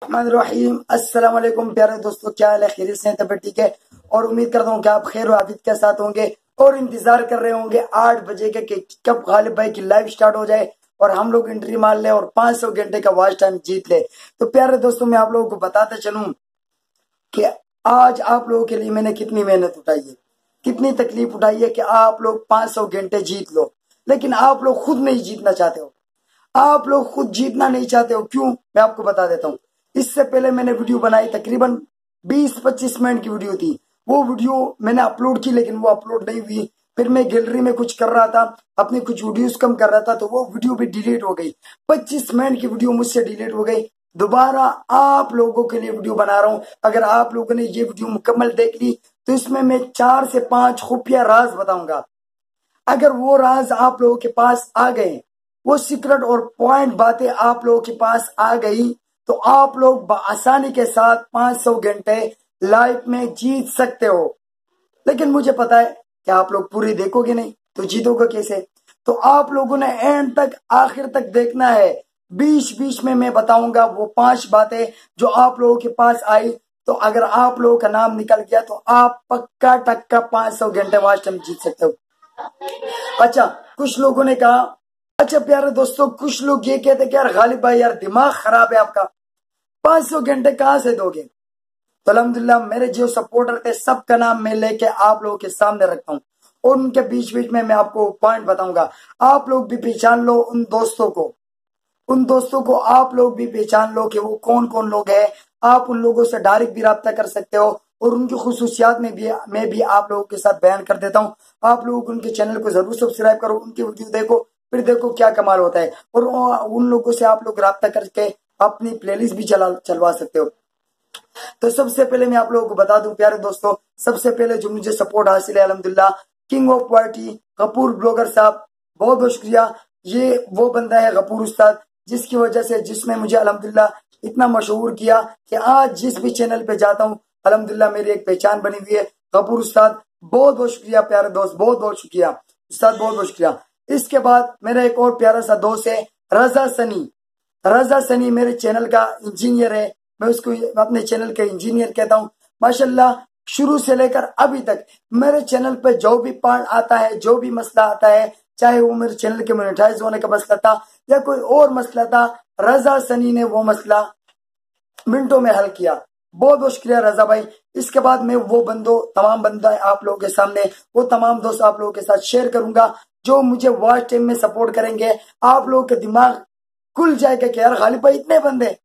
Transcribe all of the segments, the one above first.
रहीम अस्सलाम वालेकुम प्यारे दोस्तों, क्या हाल है? खैरियत से हैं? तबीयत ठीक है? और उम्मीद करता हूँ कि आप खैर आफियत के साथ होंगे और इंतजार कर रहे होंगे 8 बजे के कि कब गालिब भाई की लाइव स्टार्ट हो जाए और हम लोग एंट्री मार ले और 500 घंटे का वॉच टाइम जीत ले। तो प्यारे दोस्तों, मैं आप लोगों को बताते चलूं कि आज आप लोगों के लिए मैंने कितनी मेहनत उठाई है, कितनी तकलीफ उठाई है कि आप लोग 500 घंटे जीत लो। लेकिन आप लोग खुद नहीं जीतना चाहते हो, आप लोग खुद जीतना नहीं चाहते हो। क्यों? मैं आपको बता देता हूँ। इससे पहले मैंने वीडियो बनाई, तकरीबन 20-25 मिनट की वीडियो थी। वो वीडियो मैंने अपलोड की लेकिन वो अपलोड नहीं हुई। फिर मैं गैलरी में कुछ कर रहा था, अपनी कुछ वीडियोस कम कर रहा था, तो वो वीडियो भी डिलीट हो गई। 25 मिनट की वीडियो मुझसे डिलीट हो गई। दोबारा आप लोगों के लिए वीडियो बना रहा हूं। अगर आप लोगों ने ये वीडियो मुकम्मल देख ली तो इसमें मैं 4 से 5 खुफिया राज बताऊंगा। अगर वो राज आप लोगों के पास आ गए, वो सीक्रेट और पॉइंट बातें आप लोगों के पास आ गई, तो आप लोग आसानी के साथ 500 घंटे लाइफ में जीत सकते हो। लेकिन मुझे पता है कि आप लोग पूरी देखोगे नहीं तो जीतोगे कैसे। तो आप लोगों ने एंड तक, आखिर तक देखना है। बीच बीच में मैं बताऊंगा वो 5 बातें जो आप लोगों के पास आई। तो अगर आप लोगों का नाम निकल गया तो आप पक्का टक्का 500 घंटे वॉच टाइम जीत सकते हो। अच्छा, कुछ लोगों ने कहा, अच्छा प्यारे दोस्तों, कुछ लोग ये कहते कि यार गालिब भाई, यार दिमाग खराब है आपका, 500 घंटे कहां से दोगे? तो अल्हम्दुलिल्लाह मेरे जो सपोर्टर थे सबका नाम मैं लेके आप लोगों के सामने रखता हूँ और उनके बीच बीच में मैं आपको पॉइंट बताऊंगा। आप लोग भी पहचान लो उन दोस्तों को, आप लोग भी पहचान लो कि वो कौन कौन लोग हैं। आप उन लोगों से डायरेक्ट भी रब्ता कर सकते हो और उनकी खुसूसियात में भी मैं भी आप लोगों के साथ बयान कर देता हूँ। आप लोग उनके चैनल को जरूर सब्सक्राइब करो, उनकी वीडियो देखो, फिर देखो क्या कमाल होता है। और उन लोगों से आप लोग रब्ता करके अपनी प्लेलिस्ट भी चलवा सकते हो। तो सबसे पहले मैं आप लोगों को बता दूं प्यारे दोस्तों, सबसे पहले जो मुझे सपोर्ट हासिल है अल्हम्दुलिल्लाह, king of party Gafoor blogger साहब, बहुत बहुत शुक्रिया। ये वो बंदा है गफूर उस्ताद जिसकी वजह से, जिसने मुझे अल्हम्दुलिल्लाह इतना मशहूर किया कि आज जिस भी चैनल पे जाता हूँ अल्हम्दुलिल्लाह मेरी एक पहचान बनी हुई है। गफूर उस्ताद बहुत बहुत शुक्रिया प्यारे दोस्त, बहुत बहुत शुक्रिया उस्ताद, बहुत बहुत शुक्रिया। इसके बाद मेरा एक और प्यारा सा दोस्त है रजा सनी। रजा सनी मेरे चैनल का इंजीनियर है, मैं उसको अपने चैनल का इंजीनियर कहता हूँ। माशाल्लाह शुरू से लेकर अभी तक मेरे चैनल पे जो भी पार्ट आता है, जो भी मसला आता है, चाहे वो मेरे चैनल के मोनेटाइज होने का मसला था या कोई और मसला था, रजा सनी ने वो मसला मिनटों में हल किया। बहुत बहुत शुक्रिया रजा भाई। इसके बाद मैं वो तमाम बंदा आप लोगों के सामने, वो तमाम दोस्त आप लोगों के साथ शेयर करूंगा जो मुझे वॉच टाइम में सपोर्ट करेंगे। आप लोगों के दिमाग खुल जाएगा कि यार गालिब भाई इतने बंदे।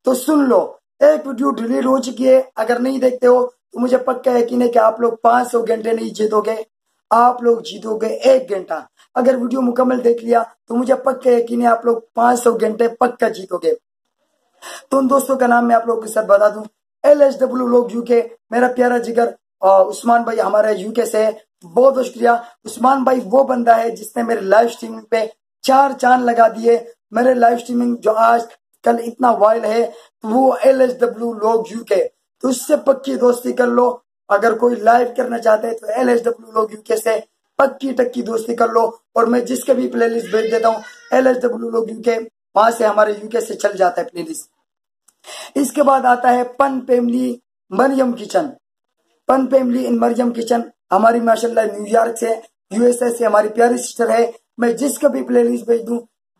तो सुन लो, एक वीडियो डिलीट हो चुकी है, अगर नहीं देखते हो तो मुझे पक्का यकीन है कि आप लोग 500 घंटे नहीं जीतोगे, आप लोग जीतोगे 1 घंटा। अगर वीडियो मुकम्मल देख लिया तो मुझे पक्का यकीन है आप लोग 500 घंटे पक्का जीतोगे। तो उन दोस्तों का नाम मैं आप लोगों के साथ बता दूं, LHW लोग यूके, मेरा प्यारा जिगर उस्मान भाई हमारे यूके से है, बहुत बहुत शुक्रिया। उस्मान भाई वो बंदा है जिसने मेरे लाइव स्ट्रीमिंग पे 4 चांद लगा दिए। मेरे लाइव स्ट्रीमिंग जो आज कल इतना वायरल है तो वो LHW लोग यूके, तो उससे पक्की दोस्ती कर लो। अगर कोई लाइव करना चाहते हैं तो LHW लोग यूके से पक्की टक्की दोस्ती कर लो और मैं जिसके भी प्लेलिस्ट भेज देता हूँ LHW लोग यूके, वहां से हमारे यूके से चल जाता है प्लेलिस्ट। इसके बाद आता है पन फैमिली मरियम किचन। पन फैमिली इन मरियम किचन हमारी माशाल्लाह न्यूयॉर्क से, USA से हमारी प्यारी सिस्टर है। मैं जिसका भी प्लेलिस्ट भेज दूं,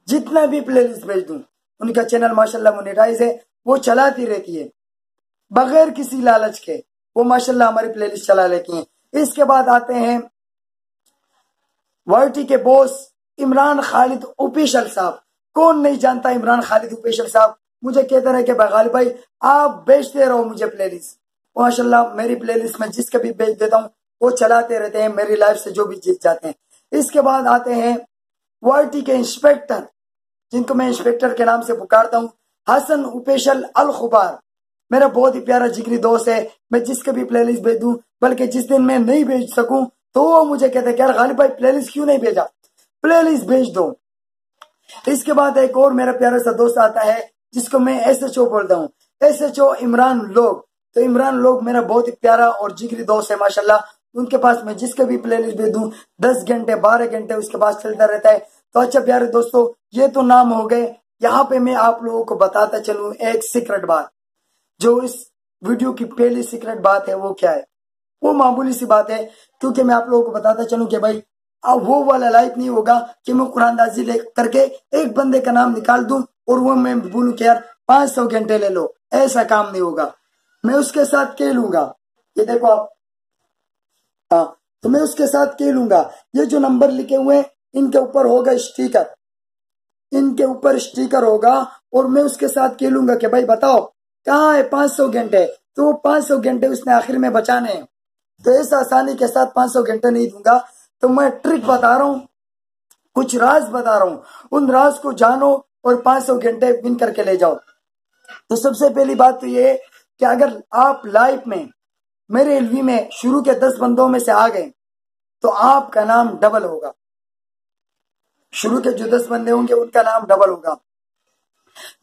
जितना भी प्लेलिस्ट भेज दूं, उनका चैनल माशाल्लाह मोनेटाइज है, वो चलाती रहती है बगैर किसी लालच के, वो माशाल्लाह हमारी प्लेलिस्ट चला लेती हैं। इसके बाद आते हैं वाईटी के बॉस इमरान खालिद ऑफिशियल साहब। कौन नहीं जानता इमरान खालिद ऑफिशियल साहब? मुझे कहते रहे कि गालिब भाई आप बेचते रहो मुझे प्लेलिस्ट, माशाल्लाह मेरी प्लेलिस्ट में जिसका भी बेच देता हूँ वो चलाते रहते हैं, मेरी लाइफ से जो भी जीत जाते हैं। इसके बाद आते हैं वाईटी के इंस्पेक्टर, जिनको मैं इंस्पेक्टर के नाम से पुकारता हूँ, हसन ऑफिशियल अल खुबार। मेरा बहुत ही प्यारा जिगरी दोस्त है, मैं जिसके भी प्लेलिस्ट भेज दूं, बल्कि जिस दिन मैं नहीं भेज सकूं तो वो मुझे कहते हैं यार गालिब भाई प्लेलिस्ट क्यों नहीं भेजा, प्लेलिस्ट भेज दो। इसके बाद एक और मेरा प्यारा सा दोस्त आता है जिसको मैं SHO बोलता हूँ, SHO इमरान लोग। तो इमरान लोग मेरा बहुत ही प्यारा और जिगरी दोस्त है माशाल्लाह, उनके पास मैं जिसके भी प्लेलिस्ट भेज दूं 10 घंटे 12 घंटे उसके पास चलता रहता है। तो अच्छा प्यारे दोस्तों, ये तो नाम हो गए यहाँ पे मैं आप लोगों को बताता चलूं एक सीक्रेट बात। जो इस वीडियो की पहली सीक्रेट बात है वो क्या है, वो मामूली सी बात है, क्योंकि मैं आप लोगों को बताता चलूं कि भाई अब वो वाला लाइफ नहीं होगा कि मैं कुरानदाजी ले करके एक बंदे का नाम निकाल दूं और वो मैं बोलूं कि यार 500 घंटे ले लो। ऐसा काम नहीं होगा। मैं उसके साथ खेलूंगा। ये देखो आप, हाँ, तो मैं उसके साथ खेलूंगा। ये जो नंबर लिखे हुए हैं इनके ऊपर होगा स्टिकर, इनके ऊपर स्टिकर होगा और मैं उसके साथ खेलूंगा कि भाई बताओ कहाँ है 500 घंटे। तो वो 500 घंटे उसने आखिर में बचाने हैं। तो इस आसानी के साथ 500 घंटे नहीं दूंगा। तो मैं ट्रिक बता रहा हूँ, कुछ राज बता रहा हूँ, उन राज को जानो और 500 घंटे विन करके ले जाओ। तो सबसे पहली बात तो ये है कि अगर आप लाइफ में मेरे एलवी में शुरू के 10 बंदों में से आ गए तो आपका नाम डबल होगा। शुरू के जो 10 बंदे होंगे उनका नाम डबल होगा।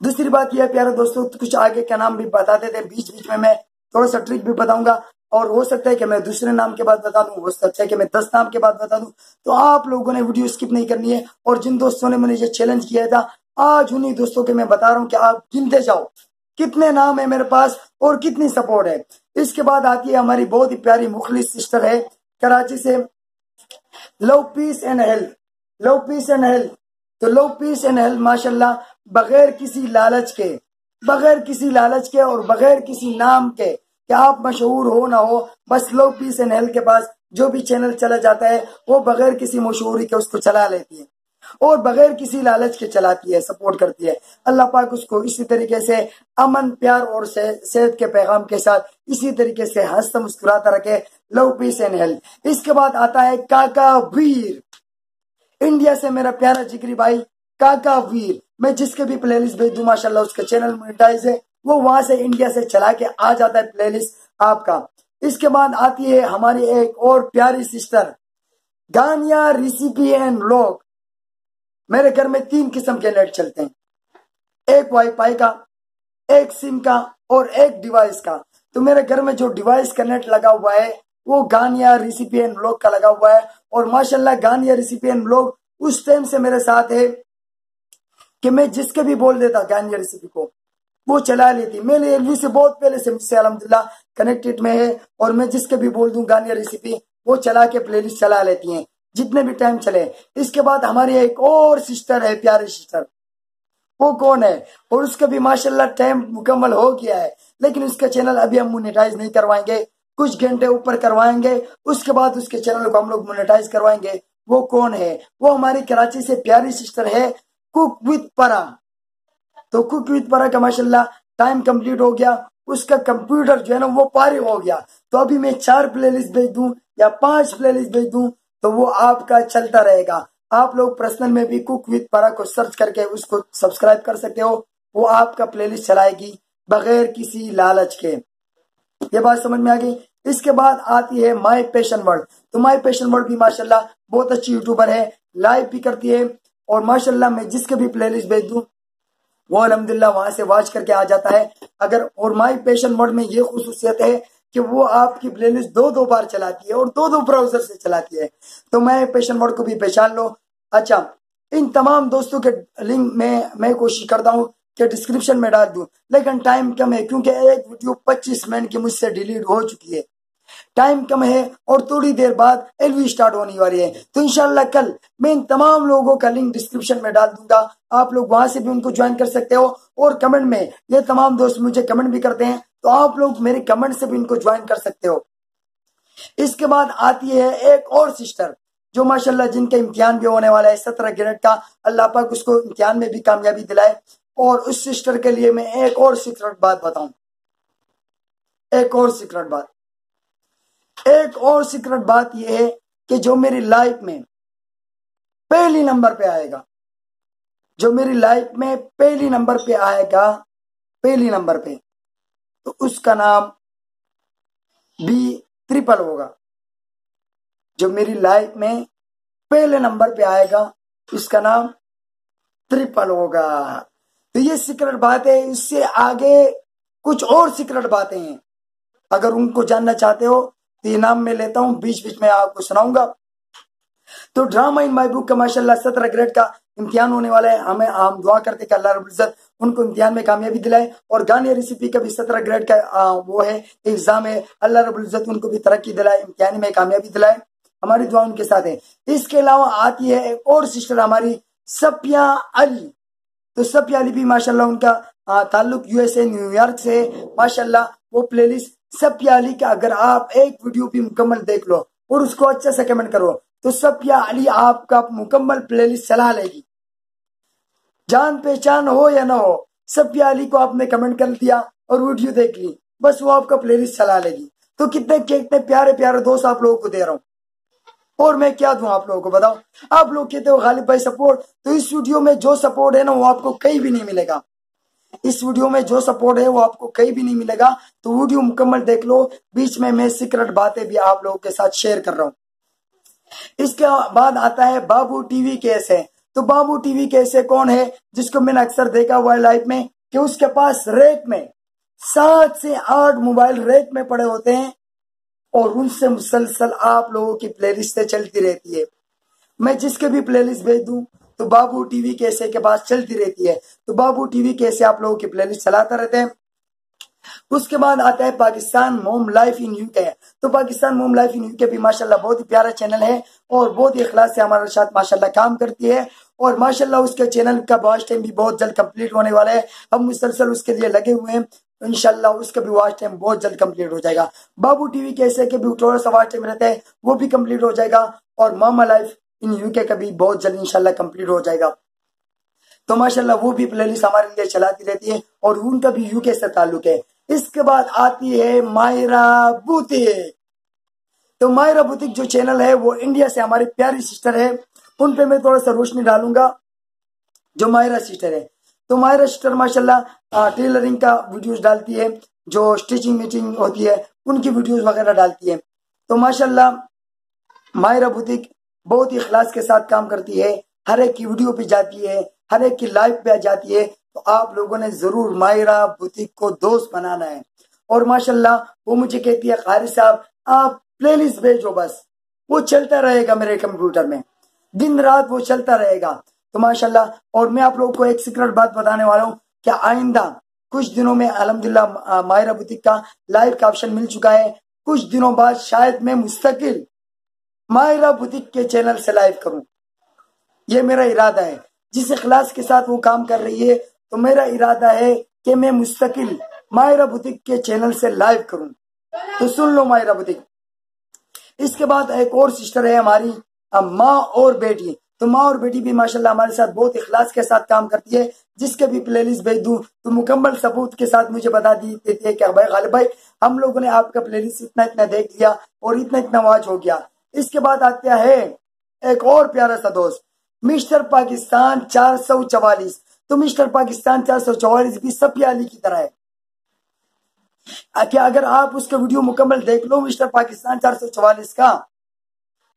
दूसरी बात यह प्यारे दोस्तों, तो कुछ आगे का नाम भी बताते थे, बीच बीच में मैं थोड़ा सा ट्रिक भी बताऊंगा और हो सकता है कि मैं दूसरे नाम के बाद बता दूं, हो सकता है कि मैं 10 नाम के बाद बता दूं। तो आप लोगों ने वीडियो स्किप नहीं करनी है। और जिन दोस्तों ने मुझे चैलेंज किया था, आज उन्हीं दोस्तों के मैं बता रहा हूं कि आप गिनते जाओ कितने नाम है मेरे पास और कितनी सपोर्ट है। इसके बाद आती है हमारी बहुत ही प्यारी मुखलिस सिस्टर है कराची से, love piece and health, love piece and health. तो लव पीस एंड हेल्थ माशाल्लाह बगैर किसी लालच के, बगैर किसी लालच के और बगैर किसी नाम के कि आप मशहूर हो ना हो, बस लव पीस एंड हेल्थ के पास जो भी चैनल चला जाता है वो बगैर किसी मशहूरी के उसको चला लेती है और बगैर किसी लालच के चलाती है, सपोर्ट करती है। अल्लाह पाक उसको इसी तरीके से अमन, प्यार और सेहत के पैगाम के साथ इसी तरीके से हंसता मुस्कुराता रखे। Love piece and health. इसके बाद आता है काका वीर, इंडिया से मेरा प्यारा जिगरी भाई काका वीर। मैं जिसके भी प्लेलिस्ट भेज दूं माशाल्लाह उसका चैनल मोनेटाइज है, वो वहां से इंडिया से चला के आ जाता है प्लेलिस्ट आपका। इसके बाद आती है हमारी एक और प्यारी sister Ghania recipe and vlog. मेरे घर में 3 किस्म के नेट चलते हैं, एक वाईफाई का, एक सिम का और एक डिवाइस का। तो मेरे घर में जो डिवाइस का नेट लगा हुआ है वो गानिया रेसिपी एंड व्लॉग का लगा हुआ है। और माशाल्लाह गानिया रेसिपी एंड व्लॉग उस टाइम से मेरे साथ है कि मैं जिसके भी बोल देता गानिया रेसिपी को वो चला लेती। मेरे एलवी से बहुत पहले से मुझसे अल्हम्दुलिल्लाह कनेक्टेड में है और मैं जिसके भी बोल दूं गानिया रेसिपी वो चला के प्लेलिस्ट चला लेती हैं जितने भी टाइम चले। इसके बाद हमारी एक और सिस्टर है, प्यारी सिस्टर, वो कौन है और उसका भी माशाल्लाह टाइम मुकम्मल हो गया है, लेकिन उसका चैनल अभी हम मोनेटाइज नहीं करवाएंगे, कुछ घंटे ऊपर करवाएंगे, उसके बाद उसके चैनल को हम लोग मोनेटाइज करवाएंगे। वो कौन है? वो हमारी कराची से प्यारी सिस्टर है कुक विद परा। तो कुक विद परा का माशाल्लाह टाइम कंप्लीट हो गया, उसका कंप्यूटर जो है ना वो पारी हो गया। तो अभी मैं 4 प्लेलिस्ट भेज दूं या 5 प्लेलिस्ट भेज दूं तो वो आपका चलता रहेगा। आप लोग पर्सनल में भी कुक विद परा को सर्च करके उसको सब्सक्राइब कर सकते हो, वो आपका प्लेलिस्ट चलाएगी बगैर किसी लालच के। ये बात समझ में आ गई। इसके बाद आती है माय पैशन वर्ल्ड। तो माय पैशन वर्ल्ड भी माशाल्लाह बहुत अच्छी यूट्यूबर है, लाइव भी करती है और माशाल्लाह मैं जिसके भी प्लेलिस्ट भेज दूं वो अल्हम्दुलिल्लाह वहां से वॉच करके आ जाता है। अगर और माय पैशन वर्ल्ड में ये खुसूसियत है कि वो आपकी प्लेलिस्ट 2-2 बार चलाती है और 2-2 ब्राउजर से चलाती है। तो माय पैशन वर्ल्ड को भी पहचान लो। अच्छा, इन तमाम दोस्तों के लिंक में मैं कोशिश करता हूँ कि डिस्क्रिप्शन में डाल दूं, लेकिन टाइम कम है क्योंकि एक वीडियो 25 मिनट की मुझसे डिलीट हो चुकी है, टाइम कम है और थोड़ी देर बाद एलवी स्टार्ट होने वाली है। तो इंशाल्लाह कल मैं इन तमाम लोगों का लिंक डिस्क्रिप्शन में डाल दूंगा, आप लोग वहां से भी उनको ज्वाइन कर सकते हो। और कमेंट में ये तमाम दोस्त मुझे कमेंट भी करते हैं तो आप लोग मेरे कमेंट से भी इनको ज्वाइन कर सकते हो। इसके बाद आती है एक और सिस्टर जो माशाल्लाह जिनका इम्तिहान भी होने वाला है 17 ग्रेड का, अल्लाह पाक उसको इम्तिहान में भी कामयाबी दिलाए। और उस सिस्टर के लिए मैं एक और सीक्रेट बात बताऊं, एक और सीक्रेट बात, एक और सीक्रेट बात यह है कि जो मेरी लाइफ में पहली नंबर पे आएगा, जो मेरी लाइफ में पहली नंबर पे आएगा, पहली नंबर पे, तो उसका नाम भी ट्रिपल होगा। जो मेरी लाइफ में पहले नंबर पे आएगा उसका नाम ट्रिपल होगा। तो ये सीक्रेट बात है, इससे आगे कुछ और सीक्रेट बातें हैं, अगर उनको जानना चाहते हो तो ये नाम मैं लेता हूं, बीच बीच में आपको सुनाऊंगा। तो ड्रामा इन माई बुक का माशाल्लाह 17 ग्रेड का इम्तिहान होने वाला है। हम दुआ करते कि अल्लाह रब्बुल इज्जत उनको इम्तिहान में कामयाबी दिलाए। और गाने रेसिपी का भी 17 ग्रेड का वो है एग्जाम है। अल्लाह रब्बुल इज्जत उनको भी तरक्की दिलाए, इम्तिहान में कामयाबी दिलाए। हमारी दुआ उनके साथ है। इसके अलावा आती है एक और सिस्टर हमारी सफिया अली। तो सफिया अली भी माशाल्लाह उनका ताल्लुक यूएसए न्यूयॉर्क से है। माशाल्लाह वो प्लेलिस्ट सफिया अली का अगर आप एक वीडियो भी मुकम्मल देख लो और उसको अच्छे से कमेंट करो तो सफिया अली आपका मुकम्मल प्लेलिस्ट चला लेगी। जान पहचान हो या ना हो, सफिया अली को आपने कमेंट कर दिया और वीडियो देख ली, बस वो आपका प्लेलिस्ट चला लेगी। तो कितने प्यारे प्यारे दोस्त आप लोगों को दे रहा हूँ और मैं क्या दूं आप लोगों को बताओ। आप लोग कहते हो गालिब भाई सपोर्ट, तो इस वीडियो में जो सपोर्ट है ना वो आपको कहीं भी नहीं मिलेगा। इस वीडियो में जो सपोर्ट है वो आपको कहीं भी नहीं मिलेगा। तो वीडियो मुकम्मल देख लो, बीच में मैं सीक्रेट बातें भी आप लोगों के साथ शेयर कर रहा हूँ। इसके बाद आता है बाबू टीवी कैसे। तो बाबू टीवी कैसे कौन है जिसको मैंने अक्सर देखा हुआ है लाइफ में कि उसके पास रेक में 7 से 8 मोबाइल रेक में पड़े होते हैं और उनसे मुसलसल आप लोगों की प्लेलिस्ट चलती रहती है। मैं जिसके भी प्लेलिस्ट भेज दूं तो बाबू टीवी कैसे के पास चलती रहती है। तो बाबू टीवी कैसे आप लोगों की प्लेलिस्ट चलाता रहते हैं। उसके बाद आता है पाकिस्तान मोम लाइफ इन यूके। तो पाकिस्तान मोम लाइफ इन यूके भी माशाल्लाह बहुत ही प्यारा चैनल है और बहुत ही इखलास से हमारे साथ माशाल्लाह काम करती है। और माशाल्लाह उसके चैनल का वॉच टाइम भी बहुत जल्द कंप्लीट होने वाला है। हम मुसलसल उसके लिए लगे हुए हैं, इंशाल्लाह उसका भी वॉच टाइम बहुत जल्द कंप्लीट हो जाएगा। बाबू टीवी कैसे के भी थोड़ा सा वॉच टाइम रहता है वो भी कंप्लीट हो जाएगा। और मामा लाइफ इन यूके का भी बहुत जल्द इंशाल्लाह कंप्लीट हो जाएगा। तो माशाल्लाह वो भी प्लेलिस्ट हमारे लिए चलाती रहती है और उनका भी यूके से ताल्लुक है। इसके बाद आती है मायरा बुतिक। तो मायरा बुतिक जो चैनल है वो इंडिया से हमारी प्यारी सिस्टर है, उन पे मैं थोड़ा सा रोशनी डालूंगा। जो मायरा सिस्टर है, तो मायरा सिस्टर माशाल्लाह टेलरिंग का वीडियोस डालती है, जो स्टिचिंग मीटिंग होती है उनकी वीडियोस वगैरह डालती है। तो माशाल्लाह मायरा बुतिक बहुत ही इखलास के साथ काम करती है, हर एक की वीडियो पे जाती है, हर एक की लाइव पे जाती है। तो आप लोगों ने जरूर मायरा बुतिक को दोस्त बनाना है। और माशाल्लाह वो मुझे कहती है कारी साहब आप प्लेलिस्ट भेजो, बस वो चलता रहेगा मेरे कंप्यूटर में, दिन रात वो चलता रहेगा। तो माशाल्लाह, और मैं आप लोगों को एक सीक्रेट बात बताने वाला हूँ कि आइंदा कुछ दिनों में अल्हम्दुलिल्लाह मायरा बुतिक का लाइव का ऑप्शन मिल चुका है। कुछ दिनों बाद शायद मैं मुस्तकिल मायरा बुतिक के चैनल से लाइव करूं, ये मेरा इरादा है। जिस इखलास के साथ वो काम कर रही है तो मेरा इरादा है कि मैं मुस्तकिल मायरा बुतिक के चैनल से लाइव करूं। तो सुन लो मायरा बुतिक। इसके बाद एक और सिस्टर है हमारी माँ और बेटी। तो माँ और बेटी भी माशाल्लाह हमारे साथ बहुत इखलास के साथ काम करती है। जिसके भी प्लेलिस्ट भेज दूं तो मुकम्मल सबूत के साथ मुझे बता देती है कि भाई गालिब भाई हम लोगों ने आपका प्लेलिस्ट इतना इतना देख लिया और इतना इतना वॉच हो गया। इसके बाद आता है एक और प्यारा सा दोस्त मिस्टर पाकिस्तान 444। तो मिस्टर पाकिस्तान 444 भी सफिया अली की तरह है। क्या अगर आप उसका वीडियो मुकम्मल देख लो मिस्टर पाकिस्तान 444 का,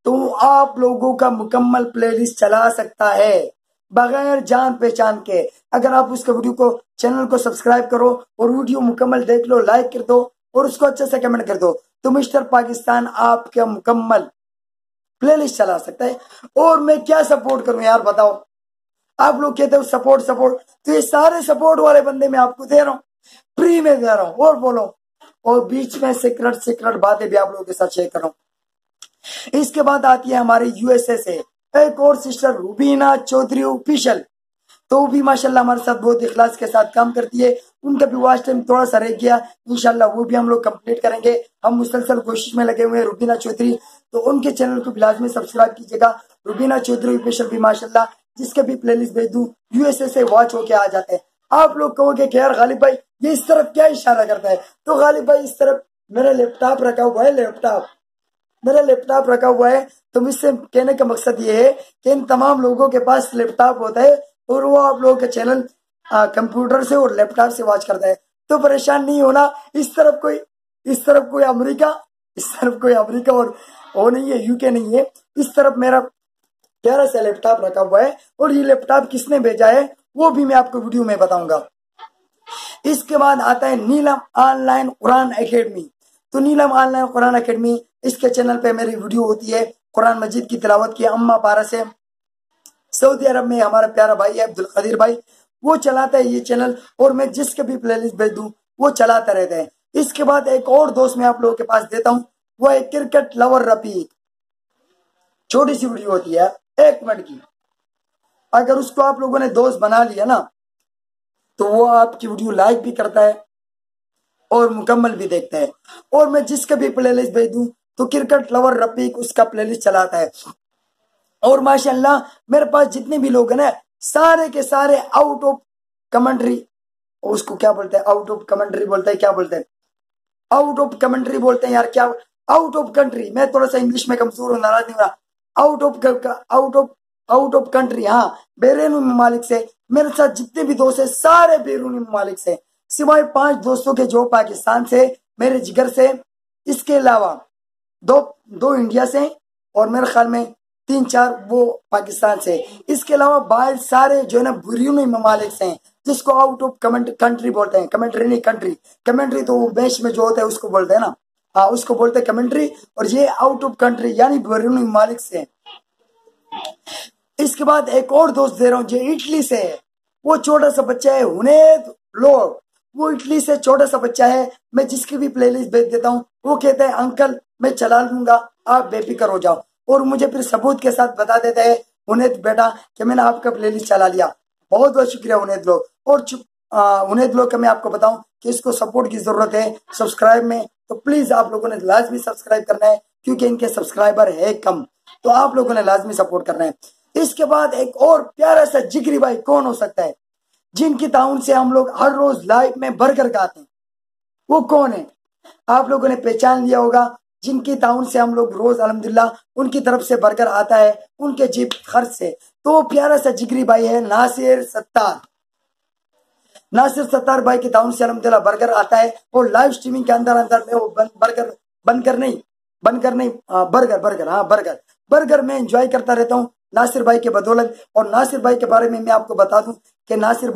तो आप लोगों का मुकम्मल प्लेलिस्ट चला सकता है बगैर जान पहचान के। अगर आप उसका वीडियो को चैनल को सब्सक्राइब करो और वीडियो मुकम्मल देख लो, लाइक कर दो और उसको अच्छे से कमेंट कर दो, तो मिस्टर पाकिस्तान आपका मुकम्मल प्लेलिस्ट चला सकता है। और मैं क्या सपोर्ट करूं यार बताओ। आप लोग कहते हो सपोर्ट सपोर्ट, तो ये सारे सपोर्ट वाले बंदे मैं आपको दे रहा हूँ, फ्री में दे रहा हूँ। और बोलो, और बीच में सीक्रेट बातें भी आप लोगों के साथ शेयर कर रहा हूँ। इसके बाद आती है हमारे यूएसए से एक और सिस्टर रुबीना चौधरी ऑफिशियल। तो वो भी माशाल्लाह हमारे साथ बहुत इखलास के साथ काम करती है। उनका भी वॉच टाइम थोड़ा सा रह गया, इंशाल्लाह वो भी हम लोग कंप्लीट करेंगे। हम मुसलसल कोशिश में लगे हुए हैं रुबीना चौधरी, तो उनके चैनल को भी लाजमी सब्सक्राइब कीजिएगा। रुबीना चौधरी ऑफिशियल भी माशाल्लाह जिसके भी प्लेलिस्ट भेज दूं यूएसए से वॉच होके आ जाते हैं। आप लोग कहोगे कि यार गालिब भाई ये इस तरफ क्या इशारा करता है, तो गालिब भाई इस तरफ मेरा लैपटॉप रखा हुआ है, मेरा लैपटॉप रखा हुआ है। तो मुझसे कहने का मकसद ये है कि इन तमाम लोगों के पास लैपटॉप होता है और वो आप लोगों के चैनल कंप्यूटर से और लैपटॉप से वॉच करता है। तो परेशान नहीं होना, इस तरफ कोई अमेरिका, इस तरफ कोई अमेरिका और वो नहीं है, यूके नहीं है, इस तरफ मेरा प्यारा सा लैपटॉप रखा हुआ है। और ये लैपटॉप किसने भेजा है वो भी मैं आपको वीडियो में बताऊंगा। इसके बाद आता है नीलम ऑनलाइन कुरान एकेडमी। तो नीलम ऑनलाइन कुरान एकेडमी, इसके चैनल पे मेरी वीडियो होती है कुरान मजीद की तिलावत की अम्मा पारा से। सऊदी अरब में हमारा प्यारा भाई है अब्दुल कदीर भाई, वो चलाता है ये चैनल, और मैं जिसके भी प्लेलिस्ट भेज दूं वो चलाता रहता है। इसके बाद एक और दोस्त मैं आप लोगों के पास देता हूं, वो है क्रिकेट लवर रफीक। छोटी सी वीडियो होती है 1 मिनट की, अगर उसको आप लोगों ने दोस्त बना लिया ना तो वो आपकी वीडियो लाइक भी करता है और मुकम्मल भी देखता है। और मैं जिसका भी प्लेलिस्ट भेज दूं तो क्रिकेट लवर रफीक उसका प्लेलिस्ट चलाता है। और माशाल्लाह मेरे पास जितने भी लोग हैं ना, सारे के सारे आउट ऑफ कमेंट्री, उसको क्या बोलते हैं, आउट ऑफ कमेंट्री बोलते हैं, क्या बोलते हैं, आउट ऑफ कमेंट्री बोलते हैं यार, क्या, आउट ऑफ कंट्री। मैं थोड़ा सा इंग्लिश में कमजोर हूं, नाराज नहीं हो रहा। आउट ऑफ कंट्री, हाँ, बैरूनी ममालिक से मेरे साथ जितने भी दोस्त है सारे बैरूनी ममालिक से, सिवाय 5 दोस्तों के जो पाकिस्तान से मेरे जिगर से, इसके अलावा दो इंडिया से, और मेरे ख्याल में 3-4 वो पाकिस्तान से। इसके अलावा बाहर सारे जो है ना बैरूनी ममालिक से हैं, जिसको आउट ऑफ कंट्री बोलते हैं। कमेंट्री नहीं, कंट्री, कमेंट्री तो वो मैच में जो होता है उसको बोलते हैं ना, हाँ उसको बोलते हैं कमेंट्री, और ये आउट ऑफ कंट्री यानी बैरूनी ममालिक से। इसके बाद एक और दोस्त दे रहा हूं जो इटली से है, वो छोटा सा बच्चा है हुनैद लोग, वो इटली से छोटा सा बच्चा है। मैं जिसकी भी प्लेलिस्ट भेज देता हूँ वो कहता है अंकल मैं चला लूंगा, आप बेफिक्र हो जाओ, और मुझे फिर सबूत के साथ बता देता है हुनैद बेटा कि मैंने आपका प्लेलिस्ट चला लिया। बहुत बहुत शुक्रिया हुनैद लोग। और हुनैद लोग का मैं आपको बताऊं कि इसको सपोर्ट की जरूरत है सब्सक्राइब में, तो प्लीज आप लोगों ने लाजमी सब्सक्राइब करना है, क्योंकि इनके सब्सक्राइबर है कम, तो आप लोगों ने लाजमी सपोर्ट करना है। इसके बाद एक और प्यारा सा जिगरी भाई कौन हो सकता है, जिनकी ताउन से हम लोग हर रोज लाइव में बर्गर खाते हैं, वो कौन है? आप लोगों ने पहचान लिया होगा। जिनकी ताउन से हम लोग रोज अल्हम्दुलिल्लाह उनकी तरफ से बर्गर आता है उनके जेब खर्च से, तो वो प्यारा सा जिगरी भाई है नासिर सत्तार। नासिर सत्तार भाई की ताउन से अल्हम्दुलिल्लाह बर्गर आता है, और लाइव स्ट्रीमिंग के अंदर में वो बर्गर मैं एंजॉय करता रहता हूँ नासिर भाई के बदौलत। और नासिर भाई के बारे में मैं आपको बता दूं कि नासिर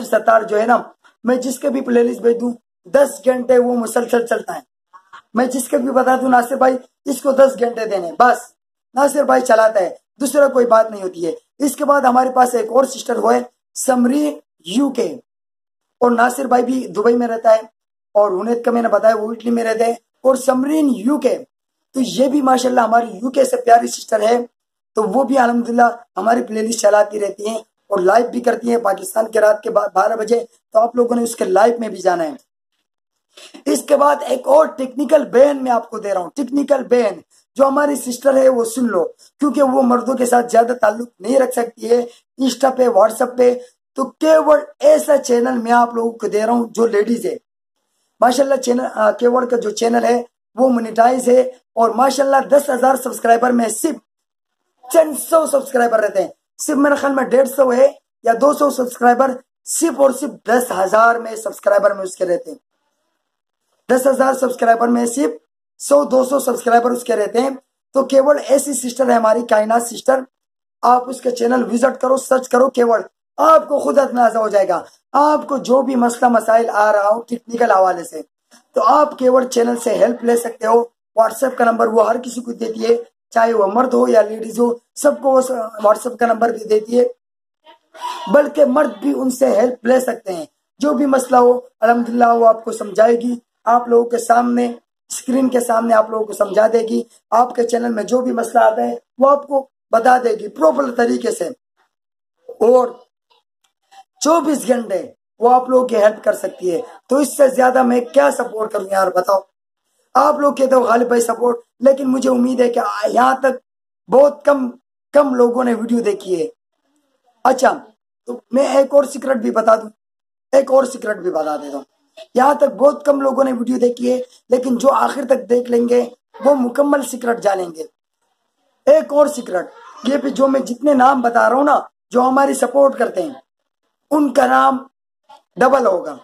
सत्तार जो है ना, मैं जिसके भी प्लेलिस्ट भेज दूं 10 घंटे वो मुसलसल चलता है। मैं जिसके भी बता दूं नासिर भाई इसको 10 घंटे देने, बस नासिर भाई चलाता है, दूसरा कोई बात नहीं होती है। इसके बाद हमारे पास एक और सिस्टर वो है समरीन यूके, और नासिर भाई भी दुबई में रहता है, और हुनैद का मैंने बताया वो इटली में रहते हैं, और समरीन यूके, तो ये भी माशाल्लाह हमारी यूके से प्यारी सिस्टर है, तो वो भी अल्हम्दुलिल्लाह हमारी प्लेलिस्ट चलाती रहती हैं और लाइव भी करती हैं पाकिस्तान के रात के बाद 12 बजे, तो आप लोगों ने उसके लाइव में भी जाना है। इसके बाद एक और टेक्निकल बहन मैं आपको दे रहा हूँ, टेक्निकल बहन जो हमारी सिस्टर है वो सुन लो, क्योंकि वो मर्दों के साथ ज्यादा ताल्लुक नहीं रख सकती है इंस्टा पे व्हाट्सएप पे, तो केवल ऐसा चैनल मैं आप लोगों को दे रहा हूँ जो लेडीज है। माशाल्लाह चैनल केवल का जो चैनल है वो मोनेटाइज है, और माशाल्लाह 10,000 सब्सक्राइबर में सिर्फ 300 सब्सक्राइबर रहते हैं, सिर्फ मेरे ख्याल में 150 है या 200 सब्सक्राइबर सिर्फ और सिर्फ 10,000 में सब्सक्राइबर में उसके रहते हैं। 10,000 सब्सक्राइबर में सिर्फ 100-200 सब्सक्राइबर उसके रहते हैं। तो केवल ऐसी सिस्टर है हमारी कायनात सिस्टर, आप उसके चैनल विजिट करो, सर्च करो, केवल आपको खुद अंदाजा हो जाएगा। आपको जो भी मसला मसाइल आ रहा हो टेक्निकल हवाले से, तो आप केवल चैनल से हेल्प ले सकते हो। व्हाट्सएप का नंबर वो हर किसी को देती है, चाहे वो मर्द हो या लेडीज हो, सबको व्हाट्सएप का नंबर भी देती है, बल्कि मर्द भी उनसे हेल्प ले सकते हैं। जो भी मसला हो अल्हम्दुलिल्लाह वो आपको समझाएगी, आप लोगों के सामने स्क्रीन के सामने आप लोगों को समझा देगी। आपके चैनल में जो भी मसला आता है वो आपको बता देगी प्रॉपर तरीके से, और 24 घंटे वो आप लोगों की हेल्प कर सकती है। तो इससे ज्यादा मैं क्या सपोर्ट करूं यार, बताओ। आप लोग कहते हो गालिब भाई सपोर्ट, लेकिन मुझे उम्मीद है कि यहाँ तक बहुत कम लोगों ने वीडियो देखी है। अच्छा, तो मैं एक और सीक्रेट भी बता दूं, एक और सीक्रेट भी बता देता हूँ। यहाँ तक बहुत कम लोगों ने वीडियो देखी है, लेकिन जो आखिर तक देख लेंगे वो मुकम्मल सीक्रेट जानेंगे। एक और सीक्रेट, ये भी जो मैं जितने नाम बता रहा हूँ ना जो हमारी सपोर्ट करते हैं, उनका नाम डबल होगा।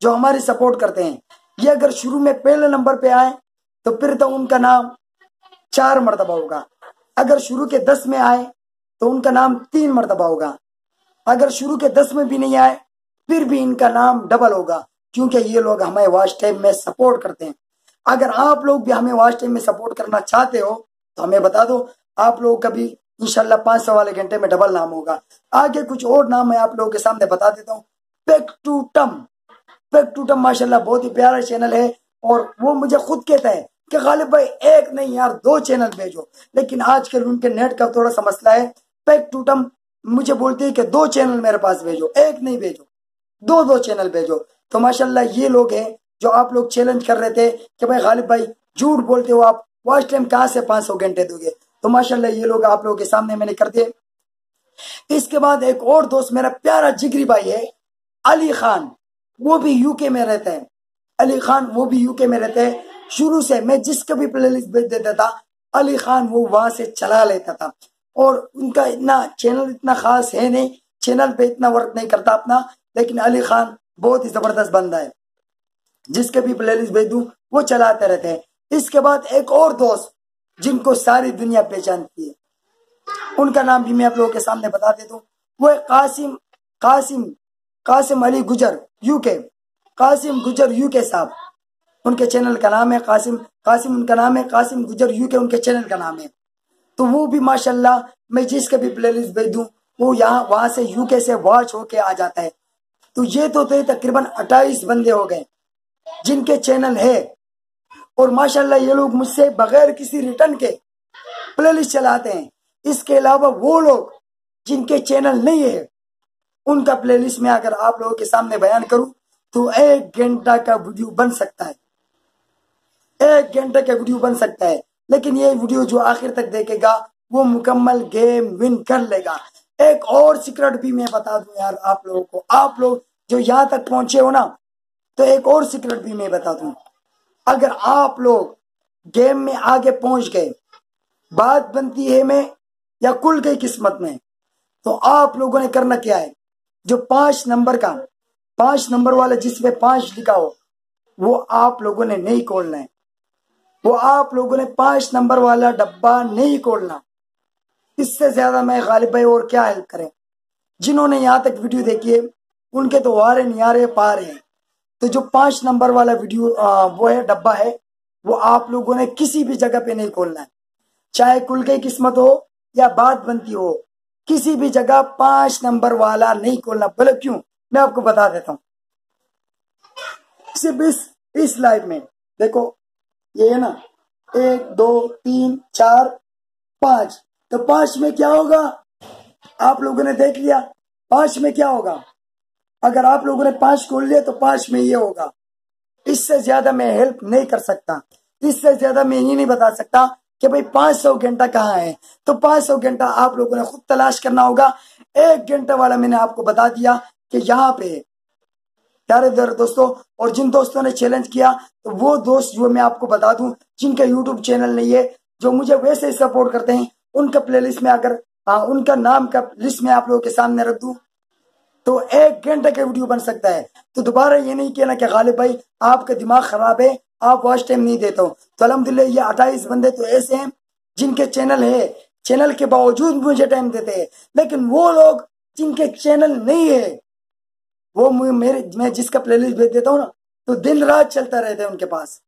जो हमारी सपोर्ट करते हैं ये अगर शुरू में पहले नंबर पे आए तो फिर तो उनका नाम 4 मरतबा होगा। अगर शुरू के 10 में आए तो उनका नाम 3 मरतबा होगा। अगर शुरू के 10 में भी नहीं आए फिर भी इनका नाम डबल होगा, क्योंकि ये लोग हमें वॉच टाइम में सपोर्ट करते हैं। अगर आप लोग भी हमें वॉच टाइम में सपोर्ट करना चाहते हो तो हमें बता दो, आप लोग का भी इंशाल्लाह 500 वाले घंटे में डबल नाम होगा। आगे कुछ और नाम मैं आप लोगों के सामने बता देता हूँ। पेक टू टम माशाल्लाह बहुत ही प्यारा चैनल है, और वो मुझे खुद कहता है कि गालिब भाई एक नहीं यार 2 चैनल भेजो, लेकिन आजकल उनके नेट का थोड़ा सा मसला है। पेक टू टम मुझे बोलती है कि 2 चैनल मेरे पास भेजो, एक नहीं भेजो, 2 चैनल भेजो। तो माशाल्लाह ये लोग हैं जो आप लोग चैलेंज कर रहे थे कि भाई गालिब भाई झूठ बोलते हो, आप वॉच टाइम कहाँ से 500 घंटे दोगे। तो माशाल्लाह ये लोग आप लोगों के सामने मैंने कर दिए। इसके बाद एक और दोस्त मेरा प्यारा जिगरी भाई है अली खान, वो भी यूके में रहता है। अली खान वो भी यूके में रहते हैं। शुरू से मैं जिसका भी प्लेलिस्ट भेज देता था अली खान वो वहां से चला लेता था, और उनका इतना चैनल इतना खास है नहीं, चैनल पे इतना वर्क नहीं करता अपना, लेकिन अली खान बहुत ही जबरदस्त बंदा है, जिसके भी प्लेलिस्ट भेज दूं वो चलाते रहते हैं। इसके बाद एक और दोस्त जिनको सारी दुनिया पहचानती है, उनका नाम भी मैं आप लोगों के सामने बता देता हूँ। वो है कासिम कासिम कासिम अली गुजर यूके, कासिम गुजर यूके साहब, उनके चैनल का नाम है कासिम कासिम उनका नाम है कासिम गुजर यूके उनके चैनल का नाम है। तो वो भी माशाल्लाह मैं जिसके भी प्लेलिस्ट भेज दूं वो यहाँ वहां से यूके से वॉच होके आ जाता है। तो ये तो थे तकरीबन 28 बंदे हो गए जिनके चैनल है, और माशाल्लाह ये लोग मुझसे बगैर किसी रिटर्न के प्लेलिस्ट चलाते हैं। इसके अलावा वो लोग जिनके चैनल नहीं है उनका प्लेलिस्ट में अगर आप लोगों के सामने बयान करूं तो 1 घंटा का वीडियो बन सकता है, 1 घंटे का वीडियो बन सकता है। लेकिन ये वीडियो जो आखिर तक देखेगा वो मुकम्मल गेम विन कर लेगा। एक और सीक्रेट भी मैं बता दूं यार आप लोगों को, आप लोग जो यहाँ तक पहुंचे हो ना, तो एक और सीक्रेट भी मैं बता दूं। अगर आप लोग गेम में आगे पहुंच गए, बात बनती है में या खुल गई किस्मत में, तो आप लोगों ने करना क्या है, जो 5 नंबर वाला जिसमें 5 लिखा हो वो आप लोगों ने नहीं खोलना है, वो आप लोगों ने 5 नंबर वाला डब्बा नहीं खोलना। इससे ज्यादा मैं गालिब भाई और क्या हेल्प करें। जिन्होंने यहां तक वीडियो देखी है उनके तो वारे नियारे पार हैं। तो जो 5 नंबर वाला वीडियो वो है डब्बा है, वो आप लोगों ने किसी भी जगह पे नहीं खोलना है, चाहे खुल गई किस्मत हो या बात बनती हो, किसी भी जगह 5 नंबर वाला नहीं खोलना। बोले क्यों, मैं आपको बता देता हूं। सिर्फ इस लाइव में देखो, ये है ना 1 2 3 4 5, तो 5 में क्या होगा आप लोगों ने देख लिया। 5 में क्या होगा, अगर आप लोगों ने 5 खोल लिया तो 5 में ये होगा। इससे ज्यादा मैं हेल्प नहीं कर सकता, इससे ज्यादा मैं ये नहीं बता सकता कि भाई 500 घंटा कहाँ है। तो 500 घंटा आप लोगों ने खुद तलाश करना होगा। 1 घंटे वाला मैंने आपको बता दिया कि यहाँ पे प्यारे दोस्तों, और जिन दोस्तों ने चैलेंज किया तो वो दोस्त जो मैं आपको बता दूं जिनका यूट्यूब चैनल नहीं है, जो मुझे वैसे ही सपोर्ट करते हैं, उनका प्लेलिस्ट में अगर उनका नाम का लिस्ट में आप लोगों के सामने रख दूं तो 1 घंटे का वीडियो बन सकता है। तो दोबारा ये नहीं कहना कि गालिब भाई आपका दिमाग खराब है, आप वॉच टाइम नहीं देते हो। तो अल्हम्दुलिल्लाह ये 28 बंदे तो ऐसे हैं जिनके चैनल है, चैनल के बावजूद मुझे टाइम देते हैं। लेकिन वो लोग जिनके चैनल नहीं है वो मैं जिसका प्लेलिस्ट भेज देता हूँ ना, तो दिन रात चलता रहता है उनके पास।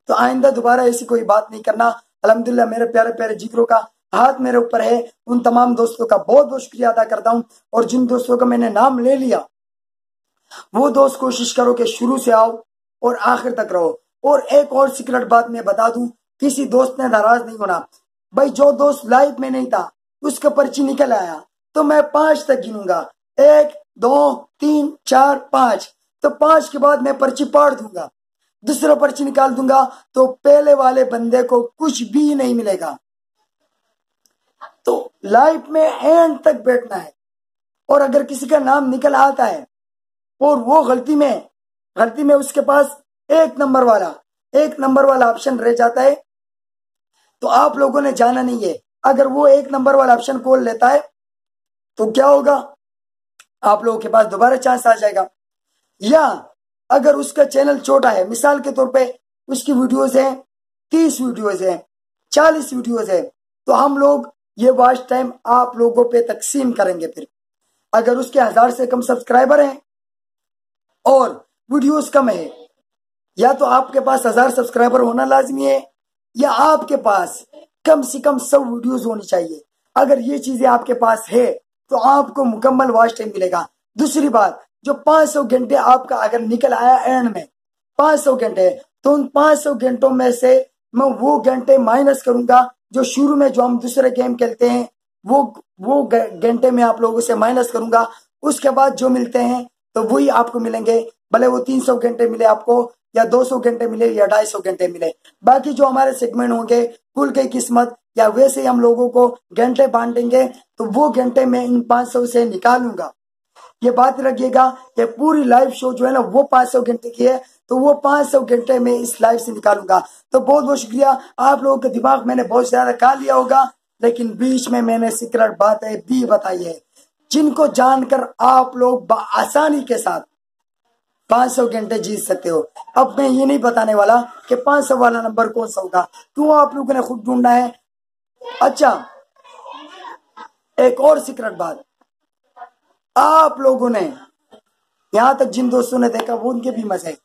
तो आइंदा दोबारा ऐसी कोई बात नहीं करना। अल्हम्दुलिल्लाह मेरे प्यारे प्यारे जिगरों का हाथ मेरे ऊपर है। उन तमाम दोस्तों का बहुत बहुत शुक्रिया अदा करता हूँ, और जिन दोस्तों का मैंने नाम ले लिया वो दोस्त कोशिश करो कि शुरू से आओ और आखिर तक रहो। और एक और सीक्रेट बात मैं बता दूं, किसी दोस्त ने नाराज नहीं होना भाई। जो दोस्त लाइव में नहीं था उसका पर्ची निकल आया तो मैं 5 तक गिनूंगा, 1 2 3 4 5, तो 5 के बाद मैं पर्ची पाड़ दूंगा, दूसरा पर्ची निकाल दूंगा, तो पहले वाले बंदे को कुछ भी नहीं मिलेगा। तो लाइफ में एंड तक बैठना है, और अगर किसी का नाम निकल आता है और वो गलती में उसके पास 1 नंबर वाला ऑप्शन रह जाता है, तो आप लोगों ने जाना नहीं है। अगर वो 1 नंबर वाला ऑप्शन खोल लेता है तो क्या होगा, आप लोगों के पास दोबारा चांस आ जाएगा। या अगर उसका चैनल छोटा है, मिसाल के तौर पे उसकी वीडियोस है 30 वीडियोस है, 40 वीडियोस है, तो हम लोग ये वॉच टाइम आप लोगों पे तकसीम करेंगे। फिर अगर उसके 1000 से कम सब्सक्राइबर हैं और वीडियोस कम है, या तो आपके पास 1000 सब्सक्राइबर होना लाजमी है, या आपके पास कम से कम 100 वीडियोस होनी चाहिए। अगर ये चीजें आपके पास है तो आपको मुकम्मल वॉच टाइम मिलेगा। दूसरी बात, जो 500 घंटे आपका अगर निकल आया एंड में 500 घंटे, तो उन 500 घंटों में से मैं वो घंटे माइनस करूंगा जो शुरू में जो हम दूसरे गेम खेलते हैं, वो घंटे में आप लोगों से माइनस करूंगा। उसके बाद जो मिलते हैं तो वही आपको मिलेंगे, भले वो 300 घंटे मिले आपको, या 200 घंटे मिले, या 250 घंटे मिले। बाकी जो हमारे सेगमेंट होंगे कुल की किस्मत, या वैसे हम लोगों को घंटे बांटेंगे, तो वो घंटे में इन 500 से निकालूंगा। ये बात रखिएगा, ये पूरी लाइव शो जो है ना वो 500 घंटे की है, तो वो 500 घंटे में इस लाइव से निकालूंगा। तो बहुत बहुत शुक्रिया। आप लोगों का दिमाग मैंने बहुत ज्यादा खा लिया होगा, लेकिन बीच में मैंने सीक्रेट बातें भी बताई है जिनको जानकर आप लोग आसानी के साथ 500 घंटे जीत सकते हो। अब मैं ये नहीं बताने वाला कि 500 वाला नंबर कौन सा होगा, क्यों आप लोगों ने खुद ढूंढना है। अच्छा, एक और सीक्रेट बात, आप लोगों ने यहां तक जिन दोस्तों ने देखा वो उनके भी मजे,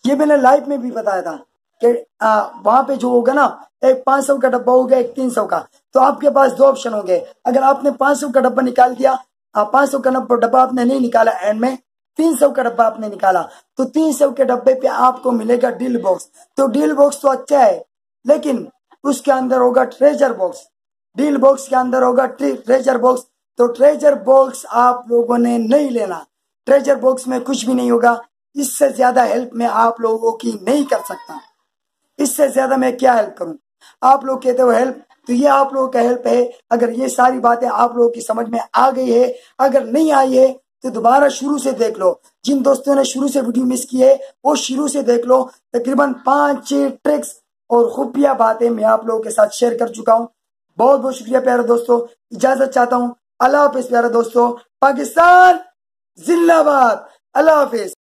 ये मैंने लाइव में भी बताया था कि वहां पे जो होगा ना, एक 500 का डब्बा होगा, एक 300 का। तो आपके पास दो ऑप्शन होंगे। अगर आपने 500 का डब्बा निकाल दिया, 500 का डब्बा आपने नहीं निकाला, एंड में 300 का डब्बा आपने निकाला, तो 300 के डब्बे पे आपको मिलेगा डील बॉक्स। तो डील बॉक्स तो अच्छा है, लेकिन उसके अंदर होगा ट्रेजर बॉक्स। डील बॉक्स के अंदर होगा ट्रेजर बॉक्स। तो ट्रेजर बॉक्स आप लोगों ने नहीं लेना। ट्रेजर बॉक्स में कुछ भी नहीं होगा। इससे ज्यादा हेल्प मैं आप लोगों की नहीं कर सकता। इससे ज्यादा मैं क्या हेल्प करूं? आप लोग कहते हो हेल्प, तो ये आप लोगों का हेल्प है। अगर ये सारी बातें आप लोगों की समझ में आ गई है, अगर नहीं आई है तो दोबारा शुरू से देख लो। जिन दोस्तों ने शुरू से वीडियो मिस की है वो शुरू से देख लो। तकरीबन 5-6 ट्रिक्स और खुफिया बातें मैं आप लोगों के साथ शेयर कर चुका हूं। बहुत बहुत शुक्रिया प्यारे दोस्तों, इजाजत चाहता हूं। अल्लाह हाफिज प्यारे दोस्तों। पाकिस्तान जिंदाबाद। अल्लाह हाफिज।